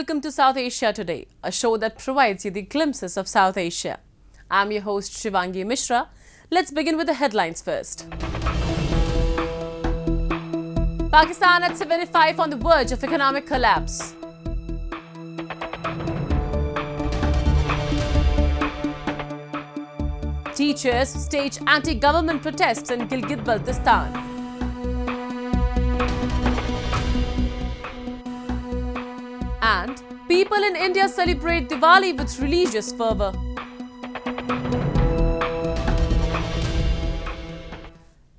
welcome to South Asia Today, a show that provides you the glimpses of South Asia. I'm your host Shivangi Mishra. Let's begin with the headlines first. Pakistan at 75 on the verge of economic collapse. Teachers stage anti-government protests in Gilgit-Baltistan. And people in India celebrate Diwali with religious fervour.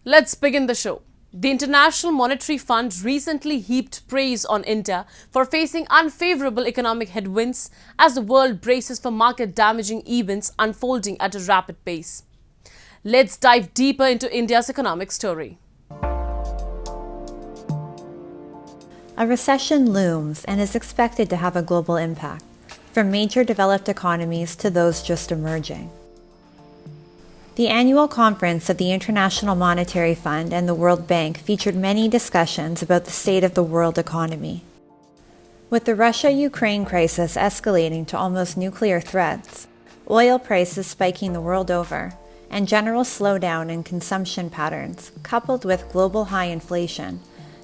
Let's begin the show. The International Monetary Fund recently heaped praise on India for facing unfavourable economic headwinds as the world braces for market-damaging events unfolding at a rapid pace. Let's dive deeper into India's economic story. A recession looms and is expected to have a global impact, from major developed economies to those just emerging. The annual conference of the International Monetary Fund and the World Bank featured many discussions about the state of the world economy. With the Russia-Ukraine crisis escalating to almost nuclear threats, oil prices spiking the world over, and general slowdown in consumption patterns, coupled with global high inflation,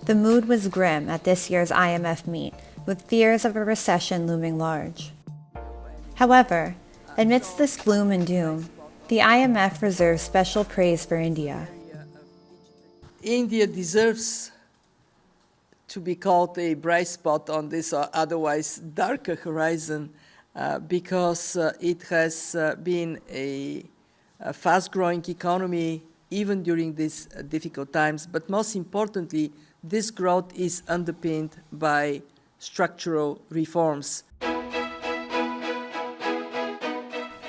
the mood was grim at this year's IMF meet, with fears of a recession looming large. However, amidst this gloom and doom, the IMF reserves special praise for India. India deserves to be called a bright spot on this otherwise darker horizon because it has been a fast-growing economy even during these difficult times, but most importantly, this growth is underpinned by structural reforms.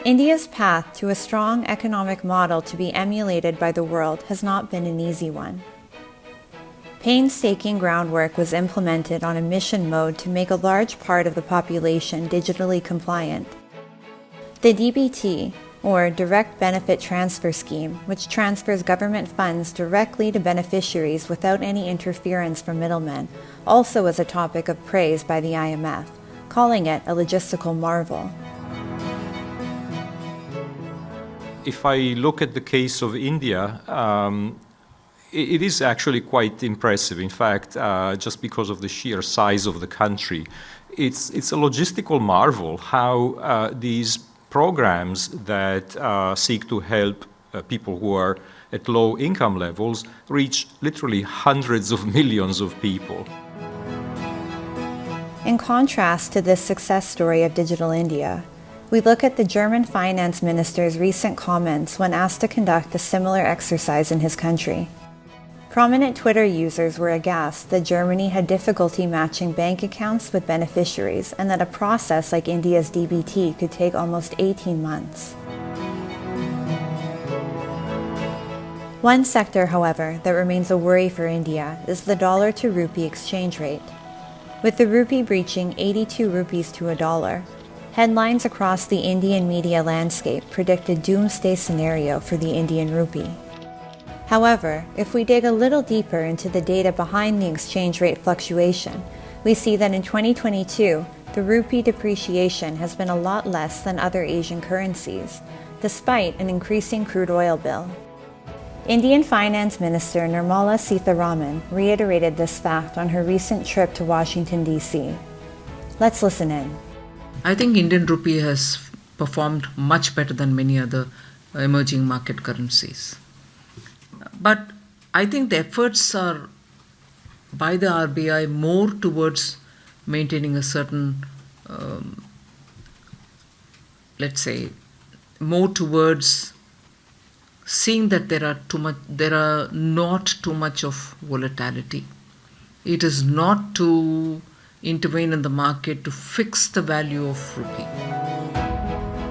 India's path to a strong economic model to be emulated by the world has not been an easy one. Painstaking groundwork was implemented on a mission mode to make a large part of the population digitally compliant. The DBT, or Direct Benefit Transfer Scheme, which transfers government funds directly to beneficiaries without any interference from middlemen, also was a topic of praise by the IMF, calling it a logistical marvel. If I look at the case of India, it is actually quite impressive. In fact, just because of the sheer size of the country, it's a logistical marvel how these programs that seek to help people who are at low income levels reach literally hundreds of millions of people. In contrast to this success story of Digital India, we look at the German finance minister's recent comments when asked to conduct a similar exercise in his country. Prominent Twitter users were aghast that Germany had difficulty matching bank accounts with beneficiaries and that a process like India's DBT could take almost 18 months. One sector, however, that remains a worry for India is the dollar to rupee exchange rate. With the rupee breaching 82 rupees to a dollar, headlines across the Indian media landscape predict a doomsday scenario for the Indian rupee. However, if we dig a little deeper into the data behind the exchange rate fluctuation, we see that in 2022, the rupee depreciation has been a lot less than other Asian currencies, despite an increasing crude oil bill. Indian Finance Minister Nirmala Sitharaman reiterated this fact on her recent trip to Washington, D.C. Let's listen in. I think Indian rupee has performed much better than many other emerging market currencies. But I think the efforts are by the RBI more towards maintaining a certain, more towards seeing that there are not too much of volatility. It is not to intervene in the market to fix the value of rupee.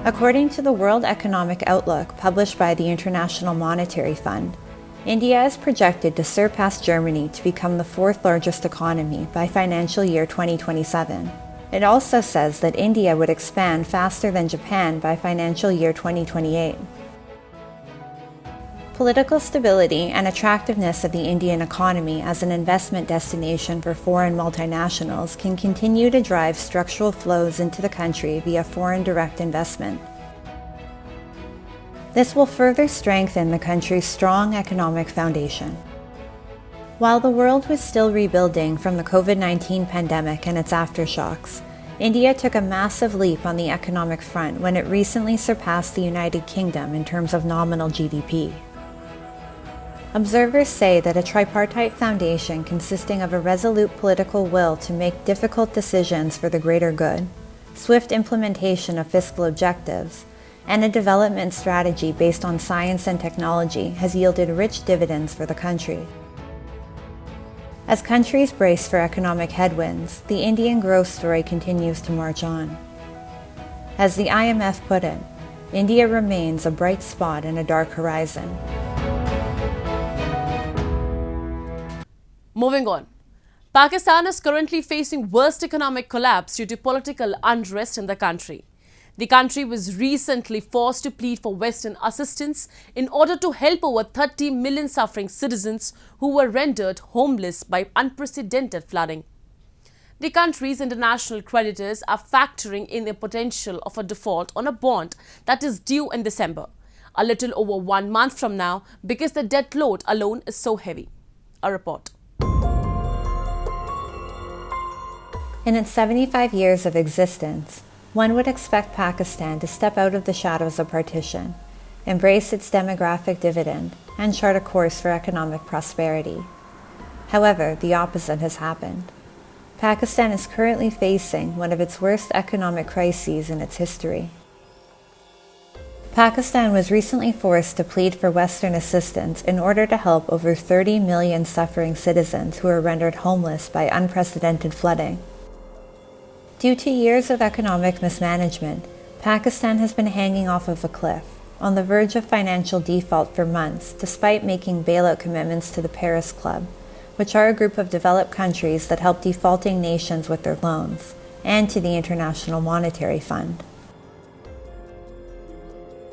According to the World Economic Outlook published by the International Monetary Fund, India is projected to surpass Germany to become the fourth largest economy by financial year 2027. It also says that India would expand faster than Japan by financial year 2028. political stability and attractiveness of the Indian economy as an investment destination for foreign multinationals can continue to drive structural flows into the country via foreign direct investment. This will further strengthen the country's strong economic foundation. While the world was still rebuilding from the COVID-19 pandemic and its aftershocks, India took a massive leap on the economic front when it recently surpassed the United Kingdom in terms of nominal GDP. Observers say that a tripartite foundation consisting of a resolute political will to make difficult decisions for the greater good, swift implementation of fiscal objectives, and a development strategy based on science and technology has yielded rich dividends for the country. As countries brace for economic headwinds, the Indian growth story continues to march on. As the IMF put it, India remains a bright spot in a dark horizon. Moving on. Pakistan is currently facing worst economic collapse due to political unrest in the country. The country was recently forced to plead for Western assistance in order to help over 30 million suffering citizens who were rendered homeless by unprecedented flooding. The country's international creditors are factoring in the potential of a default on a bond that is due in December, a little over 1 month from now, because the debt load alone is so heavy. A report. In its 75 years of existence, one would expect Pakistan to step out of the shadows of partition, embrace its demographic dividend, and chart a course for economic prosperity. However, the opposite has happened. Pakistan is currently facing one of its worst economic crises in its history. Pakistan was recently forced to plead for Western assistance in order to help over 30 million suffering citizens who were rendered homeless by unprecedented flooding. Due to years of economic mismanagement, Pakistan has been hanging off of a cliff, on the verge of financial default for months, despite making bailout commitments to the Paris Club, which are a group of developed countries that help defaulting nations with their loans, and to the International Monetary Fund.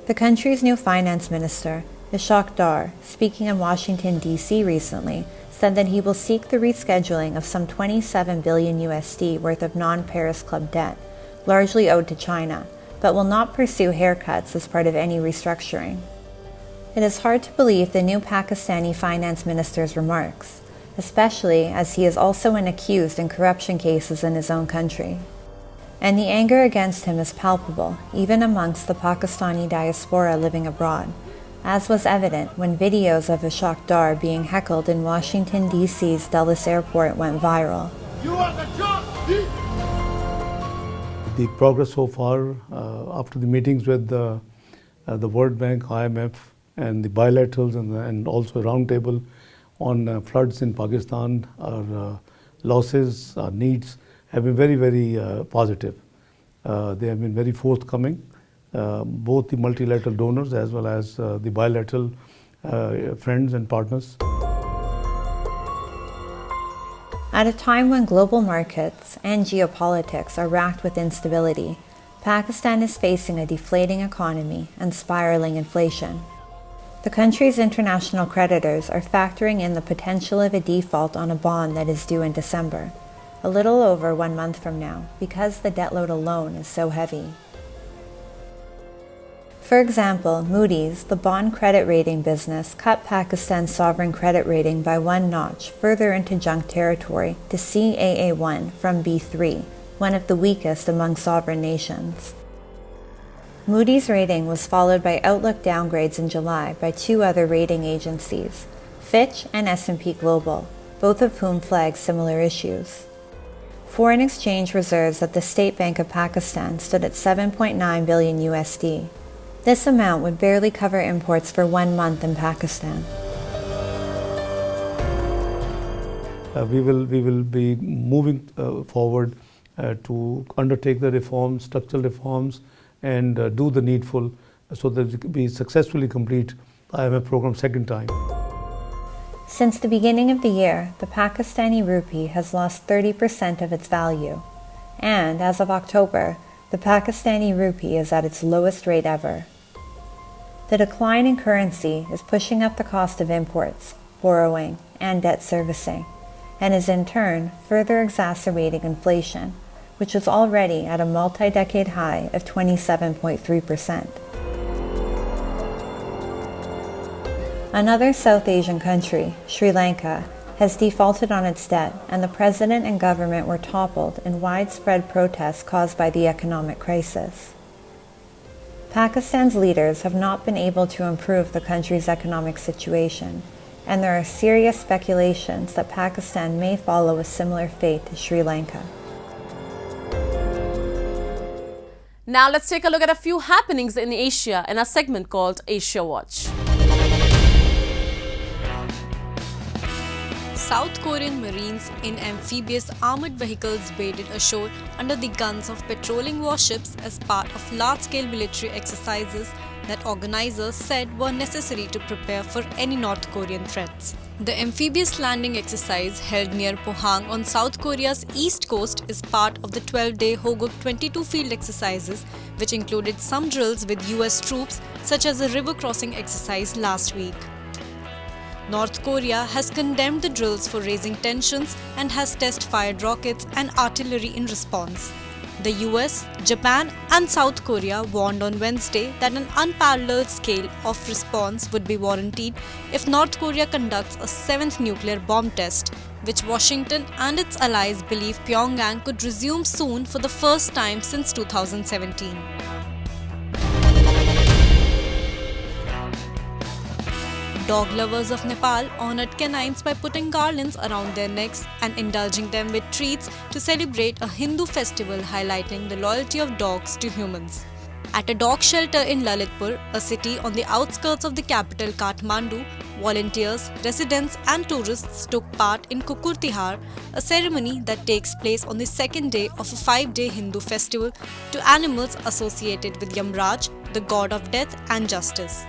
The country's new finance minister, Ishaq Dar, speaking in Washington, D.C. recently, said that he will seek the rescheduling of some 27 billion USD worth of non-Paris Club debt, largely owed to China, but will not pursue haircuts as part of any restructuring. It is hard to believe the new Pakistani finance minister's remarks, especially as he is also an accused in corruption cases in his own country. And the anger against him is palpable, even amongst the Pakistani diaspora living abroad, as was evident when videos of Ishaq Dar being heckled in Washington, D.C.'s Dulles Airport went viral. The progress so far after the meetings with the World Bank, IMF, and the bilaterals and also a roundtable on floods in Pakistan, our losses, our needs have been very, very positive. They have been very forthcoming. Both the multilateral donors as well as the bilateral friends and partners. At a time when global markets and geopolitics are racked with instability, Pakistan is facing a deflating economy and spiraling inflation. The country's international creditors are factoring in the potential of a default on a bond that is due in December, a little over 1 month from now, because the debt load alone is so heavy. For example, Moody's, the bond credit rating business, cut Pakistan's sovereign credit rating by 1 notch further into junk territory to CAA1 from B3, one of the weakest among sovereign nations. Moody's rating was followed by outlook downgrades in July by 2 other rating agencies, Fitch and S&P Global, both of whom flagged similar issues. Foreign exchange reserves at the State Bank of Pakistan stood at 7.9 billion USD. This amount would barely cover imports for 1 month in Pakistan. We will be moving forward to undertake the reforms, structural reforms, and do the needful so that we successfully complete the IMF program second time. Since the beginning of the year, the Pakistani rupee has lost 30% of its value, and as of October, the Pakistani rupee is at its lowest rate ever. The decline in currency is pushing up the cost of imports, borrowing, and debt servicing, and is in turn further exacerbating inflation, which is already at a multi-decade high of 27.3%. Another South Asian country, Sri Lanka, has defaulted on its debt, and the president and government were toppled in widespread protests caused by the economic crisis. Pakistan's leaders have not been able to improve the country's economic situation, and there are serious speculations that Pakistan may follow a similar fate to Sri Lanka. Now let's take a look at a few happenings in Asia in a segment called Asia Watch. South Korean Marines in amphibious armored vehicles waded ashore under the guns of patrolling warships as part of large-scale military exercises that organizers said were necessary to prepare for any North Korean threats. The amphibious landing exercise held near Pohang on South Korea's east coast is part of the 12-day Hoguk 22 field exercises, which included some drills with US troops, such as a river crossing exercise last week. North Korea has condemned the drills for raising tensions and has test-fired rockets and artillery in response. The US, Japan and South Korea warned on Wednesday that an unparalleled scale of response would be warranted if North Korea conducts a seventh nuclear bomb test, which Washington and its allies believe Pyongyang could resume soon for the first time since 2017. Dog lovers of Nepal honored canines by putting garlands around their necks and indulging them with treats to celebrate a Hindu festival highlighting the loyalty of dogs to humans. At a dog shelter in Lalitpur, a city on the outskirts of the capital Kathmandu, volunteers, residents and tourists took part in Kukur Tihar, a ceremony that takes place on the second day of a 5-day Hindu festival to animals associated with Yamraj, the god of death and justice.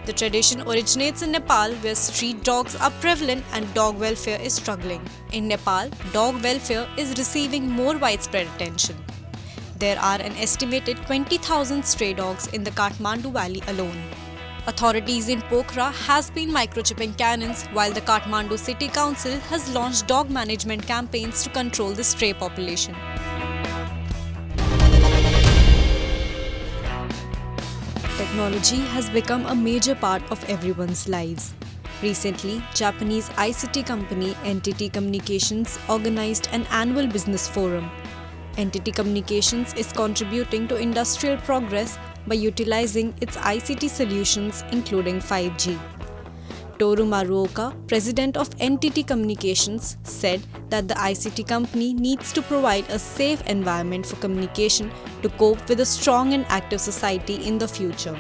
The tradition originates in Nepal, where street dogs are prevalent and dog welfare is struggling. In Nepal, dog welfare is receiving more widespread attention. There are an estimated 20,000 stray dogs in the Kathmandu Valley alone. Authorities in Pokhara has been microchipping canines, while the Kathmandu City Council has launched dog management campaigns to control the stray population. Technology has become a major part of everyone's lives. Recently, Japanese ICT company NTT Communications organized an annual business forum. NTT Communications is contributing to industrial progress by utilizing its ICT solutions, including 5G. Toru Maruoka, president of NTT Communications, said that the ICT company needs to provide a safe environment for communication to cope with a strong and active society in the future.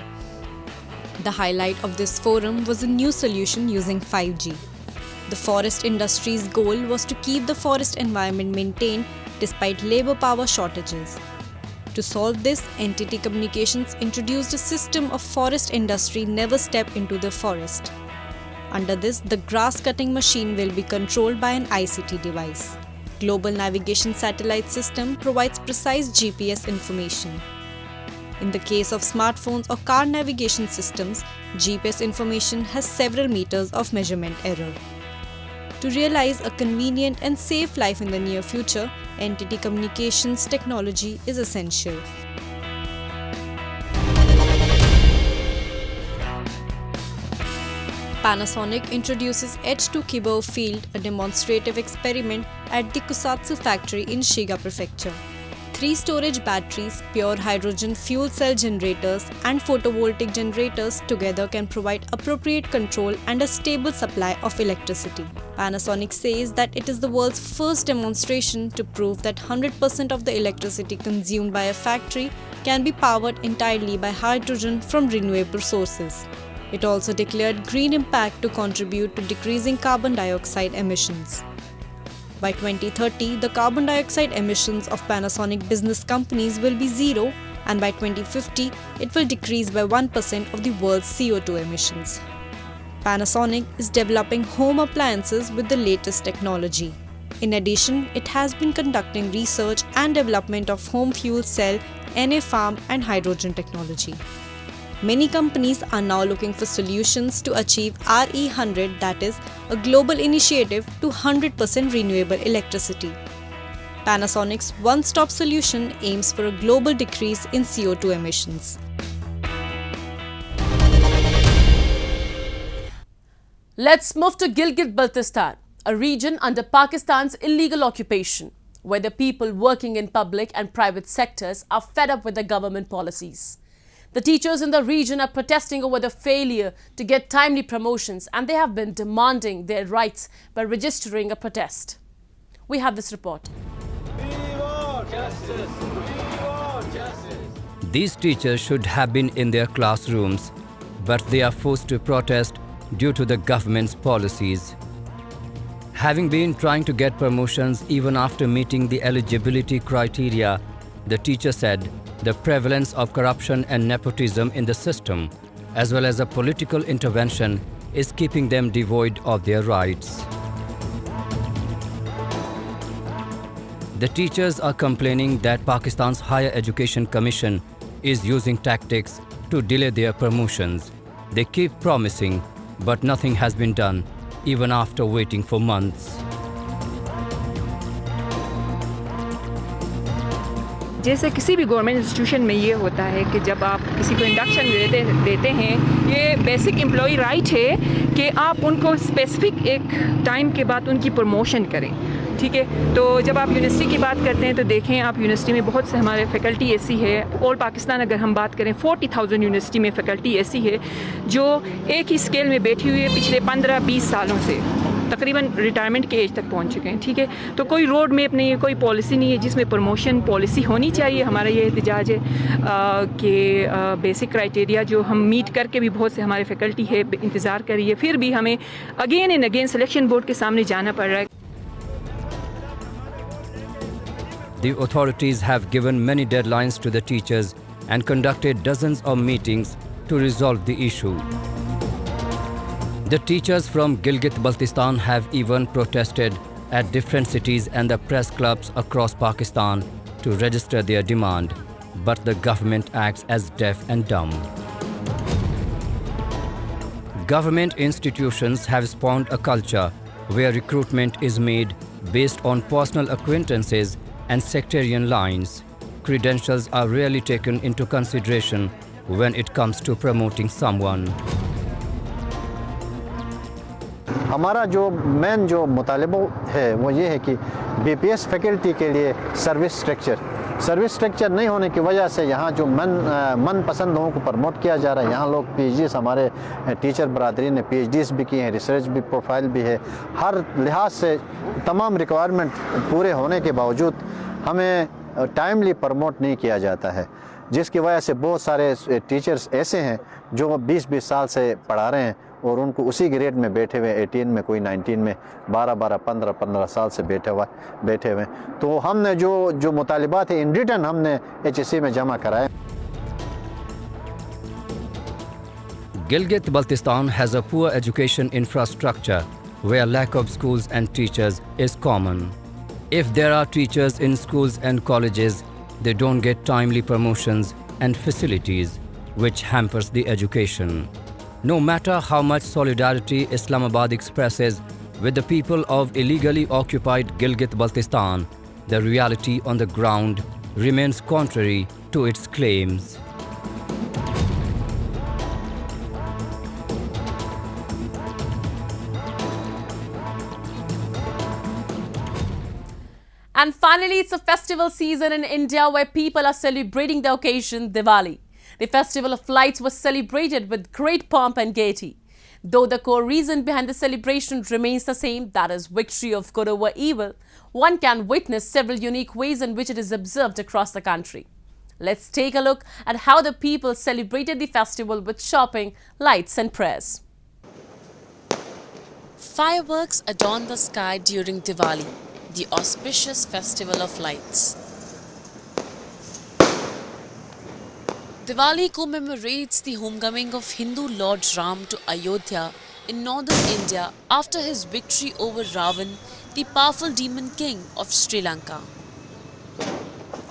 The highlight of this forum was a new solution using 5G. The forest industry's goal was to keep the forest environment maintained despite labor power shortages. To solve this, NTT Communications introduced a system of forest industry never step into the forest. Under this, the grass-cutting machine will be controlled by an ICT device. Global Navigation Satellite System provides precise GPS information. In the case of smartphones or car navigation systems, GPS information has several meters of measurement error. To realize a convenient and safe life in the near future, NTT Communications technology is essential. Panasonic introduces Edge-to-Kibo Field, a demonstrative experiment at the Kusatsu factory in Shiga Prefecture. 3 storage batteries, pure hydrogen fuel cell generators, and photovoltaic generators together can provide appropriate control and a stable supply of electricity. Panasonic says that it is the world's first demonstration to prove that 100% of the electricity consumed by a factory can be powered entirely by hydrogen from renewable sources. It also declared green impact to contribute to decreasing carbon dioxide emissions. By 2030, the carbon dioxide emissions of Panasonic business companies will be zero, and by 2050, it will decrease by 1% of the world's CO2 emissions. Panasonic is developing home appliances with the latest technology. In addition, it has been conducting research and development of home fuel cell, NA farm, and hydrogen technology. Many companies are now looking for solutions to achieve RE100, that is, a global initiative to 100% renewable electricity. Panasonic's one-stop solution aims for a global decrease in CO2 emissions. Let's move to Gilgit-Baltistan, a region under Pakistan's illegal occupation, where the people working in public and private sectors are fed up with the government policies. The teachers in the region are protesting over the failure to get timely promotions, and they have been demanding their rights by registering a protest. We have this report. These teachers should have been in their classrooms, but they are forced to protest due to the government's policies. Having been trying to get promotions even after meeting the eligibility criteria, the teacher said the prevalence of corruption and nepotism in the system, as well as a political intervention, is keeping them devoid of their rights. The teachers are complaining that Pakistan's Higher Education Commission is using tactics to delay their promotions. They keep promising, but nothing has been done, even after waiting for months. जैसे किसी भी government institution में ये होता है कि जब आप किसी को इंडक्शन देते हैं, ये बेसिक एम्प्लॉय राइट है कि आप उनको स्पेसिफिक एक टाइम के बाद उनकी प्रमोशन करें, ठीक है। तो जब आप यूनिवर्सिटी की बात करते हैं तो देखें आप यूनिवर्सिटी में बहुत से हमारे फैकल्टी ऐसी है, ऑल पाकिस्तान अगर हम बात करें 40,000 यूनिवर्सिटी में फैकल्टी ऐसी है जो एक ही स्केल में बैठी हुई है पिछले 15-20 सालों से, तकरीबन रिटायरमेंट के एज तक पहुंच चुके हैं, ठीक है। तो कोई रोड मैप नहीं है, कोई पॉलिसी नहीं है जिसमें प्रमोशन पॉलिसी होनी चाहिए। हमारा ये एहतजाज है कि बेसिक क्राइटेरिया जो हम मीट करके भी बहुत से हमारे फैकल्टी है इंतज़ार कर रही है, फिर भी हमें again and again selection board के सामने जाना पड़ रहा है। The authorities have given many deadlines to the teachers and conducted dozens of meetings to resolve the issue. The teachers from Gilgit-Baltistan have even protested at different cities and the press clubs across Pakistan to register their demand, but the government acts as deaf and dumb. Government institutions have spawned a culture where recruitment is made based on personal acquaintances and sectarian lines. Credentials are rarely taken into consideration when it comes to promoting someone. हमारा जो main जो मुतालिबा है वो ये है कि BPS faculty के लिए सर्विस स्ट्रक्चर नहीं होने की वजह से यहाँ जो मन पसंद लोगों को प्रमोट किया जा रहा है। यहाँ लोग पीएचडीज, हमारे टीचर बरादरी ने पीएचडीज भी किए हैं, रिसर्च भी प्रोफाइल भी है, हर लिहाज से तमाम रिक्वायरमेंट पूरे होने के बावजूद हमें टाइमली प्रमोट नहीं किया जाता है, जिसकी वजह से बहुत सारे टीचर्स ऐसे हैं जो 20-20 साल से पढ़ा रहे हैं और उनको उसी ग्रेड में बैठे हुए 18 में, कोई 19 में, 12-12, 15-15 साल से बैठे हुए। तो हमने जो मुतालिबात है इन रिटर्न हमने एचएससी में जमा कराए। Gilgit-Baltistan has a poor education infrastructure where lack of schools and teachers is common. If there are teachers in schools and colleges, they don't get timely promotions and facilities, which hampers the education. No matter how much solidarity Islamabad expresses with the people of illegally occupied Gilgit-Baltistan, the reality on the ground remains contrary to its claims. And finally, it's a festival season in India where people are celebrating the occasion, Diwali. The festival of lights was celebrated with great pomp and gaiety. Though the core reason behind the celebration remains the same, that is victory of good over evil, one can witness several unique ways in which it is observed across the country. Let's take a look at how the people celebrated the festival with shopping, lights and prayers. Fireworks adorn the sky during Diwali, the auspicious festival of lights. Diwali commemorates the homecoming of Hindu Lord Ram to Ayodhya in northern India after his victory over Ravan, the powerful demon king of Sri Lanka.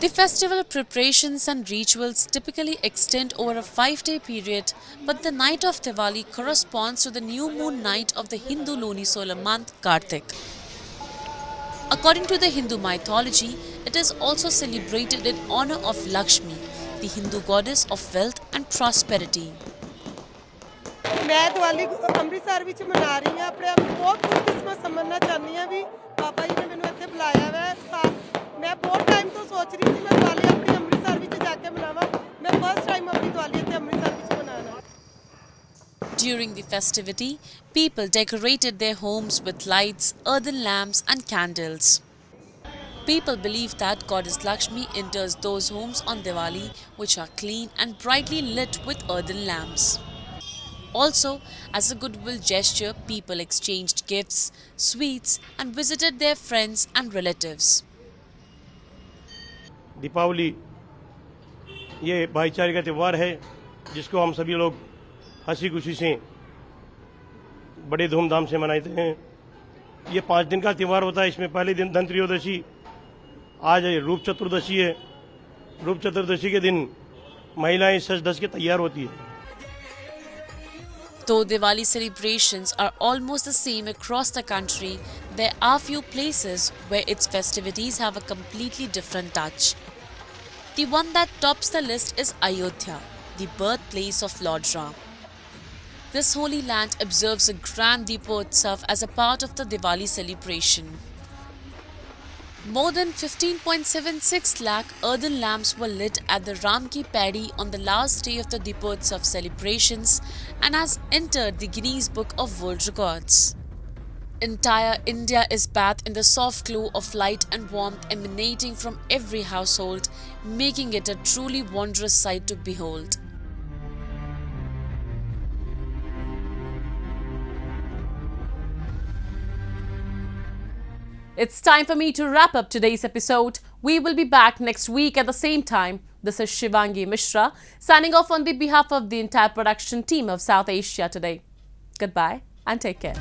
The festival preparations and rituals typically extend over a 5-day period, but the night of Diwali corresponds to the new moon night of the Hindu lunisolar month Kartik. According to the Hindu mythology, it is also celebrated in honor of Lakshmi, the Hindu goddess of wealth and prosperity. ਮੈਂ ਦੀਵਾਲੀ ਅੰਮ੍ਰਿਤਸਰ ਵਿੱਚ ਮਨਾ ਰਹੀ ਹਾਂ ਆਪਣੇ ਆਪ ਨੂੰ ਬਹੁਤ ਖੁਸ਼ਕਿਸਮਤ ਸਮਝਣਾ ਚਾਹੁੰਦੀ ਹਾਂ ਵੀ ਬਾਬਾ ਜੀ ਨੇ ਮੈਨੂੰ ਇੱਥੇ ਬੁਲਾਇਆ ਵਾ ਮੈਂ ਬਹੁਤ ਟਾਈਮ ਤੋਂ ਸੋਚ ਰਹੀ ਸੀ ਮੈਂ ਦੀਵਾਲੀ ਆਪਣੀ ਅੰਮ੍ਰਿਤਸਰ ਵਿੱਚ ਜਾ ਕੇ ਮਨਾਵਾਂ ਮੈਂ ਫਸਟ ਟਾਈਮ ਆਪਣੀ ਦੀਵਾਲੀ ਇੱਥੇ ਅੰਮ੍ਰਿਤਸਰ ਵਿੱਚ ਮਨਾਉਣਾ During the festivity, people decorated their homes with lights, earthen lamps and candles. People believe that Goddess Lakshmi enters those homes on Diwali which are clean and brightly lit with earthen lamps. Also, as a goodwill gesture, people exchanged gifts, sweets and visited their friends and relatives. Deepawali ये भाईचारे का त्यौहार है जिसको हम सभी लोग हंसी खुशी से बड़े धूमधाम से मनाते हैं। ये 5 दिन का त्यौहार होता है। इसमें पहले दिन धन त्रयोदशी, आज रूप चतुर्दशी है। रूप चतुर्दशी के दिन महिलाएं सज धज के तैयार होती है। Though Diwali celebrations are almost the same across the country, there are few places where its festivities have a completely different touch. The one that tops the list is Ayodhya, the birthplace of Lord Ram. This holy land observes a grand Deepotsav as a part of the Diwali celebration. More than 15.76 lakh earthen lamps were lit at the Ram Ki Paidi on the last day of the Deepotsav celebrations and has entered the Guinness Book of World Records. Entire India is bathed in the soft glow of light and warmth emanating from every household, making it a truly wondrous sight to behold. It's time for me to wrap up today's episode. We will be back next week at the same time. This is Shivangi Mishra, signing off on the behalf of the entire production team of South Asia Today. Goodbye and take care.